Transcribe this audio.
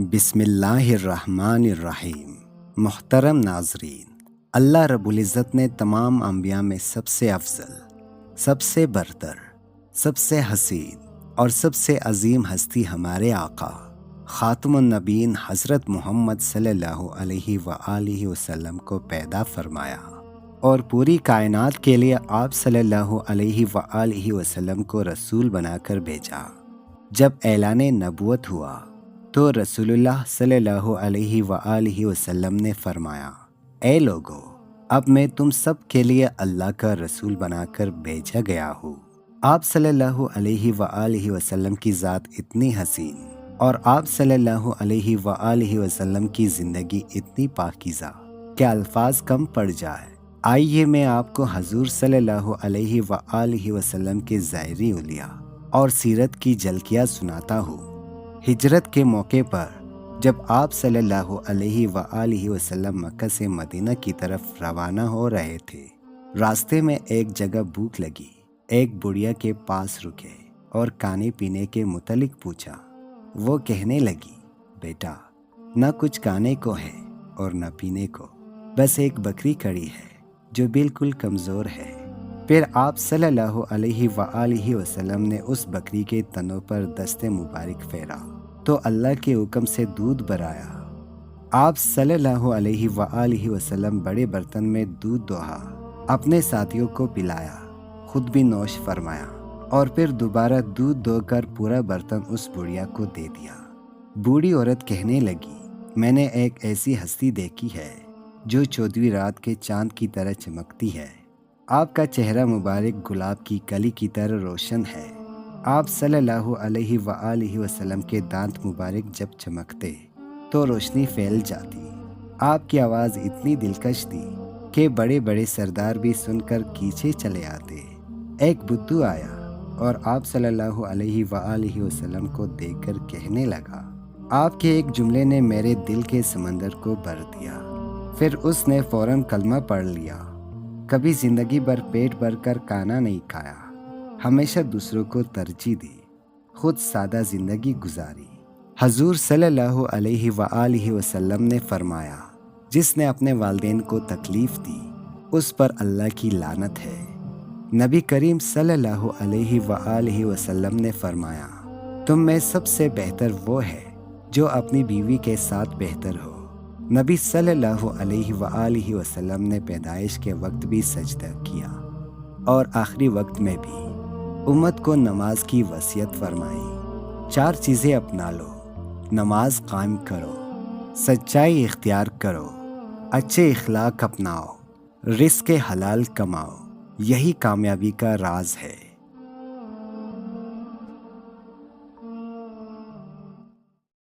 بسم اللہ الرحمن الرحیم۔ محترم ناظرین، اللہ رب العزت نے تمام انبیاء میں سب سے افضل، سب سے برتر، سب سے حسین اور سب سے عظیم ہستی ہمارے آقا خاتم النبیین حضرت محمد صلی اللہ علیہ وآلہ وسلم کو پیدا فرمایا اور پوری کائنات کے لیے آپ صلی اللہ علیہ وآلہ وسلم کو رسول بنا کر بھیجا۔ جب اعلان نبوت ہوا تو رسول اللہ صلی اللہ علیہ وآلہ وسلم نے فرمایا، اے لوگو، اب میں تم سب کے لیے اللہ کا رسول بنا کر بھیجا گیا ہوں۔ آپ صلی اللہ علیہ وآلہ وسلم کی ذات اتنی حسین اور آپ صلی اللہ علیہ وآلہ وسلم کی زندگی اتنی پاکیزہ کہ الفاظ کم پڑ جائے۔ آئیے میں آپ کو حضور صلی اللہ علیہ وآلہ وسلم کے ظاہری حلیہ اور سیرت کی جھلکیاں سناتا ہوں۔ ہجرت کے موقع پر جب آپ صلی اللہ علیہ وآلہ وسلم مکہ سے مدینہ کی طرف روانہ ہو رہے تھے، راستے میں ایک جگہ بھوک لگی۔ ایک بڑھیا کے پاس رکے اور کھانے پینے کے متعلق پوچھا۔ وہ کہنے لگی، بیٹا، نہ کچھ کھانے کو ہے اور نہ پینے کو، بس ایک بکری کھڑی ہے جو بالکل کمزور ہے۔ پھر آپ صلی اللہ علیہ وآلہ وسلم نے اس بکری کے تنوں پر دست مبارک پھیرا تو اللہ کے حکم سے دودھ برایا۔ آپ صلی اللہ علیہ وآلہ وسلم بڑے برتن میں دودھ دوہا، اپنے ساتھیوں کو پلایا، خود بھی نوش فرمایا اور پھر دوبارہ دودھ دو کر پورا برتن اس بڑھیا کو دے دیا۔ بوڑھی عورت کہنے لگی، میں نے ایک ایسی ہستی دیکھی ہے جو 14ویں رات کے چاند کی طرح چمکتی ہے۔ آپ کا چہرہ مبارک گلاب کی کلی کی طرح روشن ہے۔ آپ صلی اللہ علیہ وآلہ وسلم کے دانت مبارک جب چمکتے تو روشنی پھیل جاتی۔ آپ کی آواز اتنی دلکش تھی کہ بڑے بڑے سردار بھی سن کر پیچھے چلے آتے۔ ایک بدھو آیا اور آپ صلی اللہ علیہ وآلہ وسلم کو دیکھ کر کہنے لگا، آپ کے ایک جملے نے میرے دل کے سمندر کو بھر دیا۔ پھر اس نے فوراً کلمہ پڑھ لیا۔ کبھی زندگی بھر پیٹ بھر کر کھانا نہیں کھایا، ہمیشہ دوسروں کو ترجیح دی، خود سادہ زندگی گزاری۔ حضور صلی اللہ علیہ وآلہ وسلم نے فرمایا، جس نے اپنے والدین کو تکلیف دی اس پر اللہ کی لعنت ہے۔ نبی کریم صلی اللہ علیہ وآلہ وسلم نے فرمایا، تم میں سب سے بہتر وہ ہے جو اپنی بیوی کے ساتھ بہتر ہو۔ نبی صلی اللہ علیہ وآلہ وسلم نے پیدائش کے وقت بھی سجدہ کیا اور آخری وقت میں بھی امت کو نماز کی وصیت فرمائی۔ 4 چیزیں اپنا لو، نماز قائم کرو، سچائی اختیار کرو، اچھے اخلاق اپناؤ، رزق حلال کماؤ، یہی کامیابی کا راز ہے۔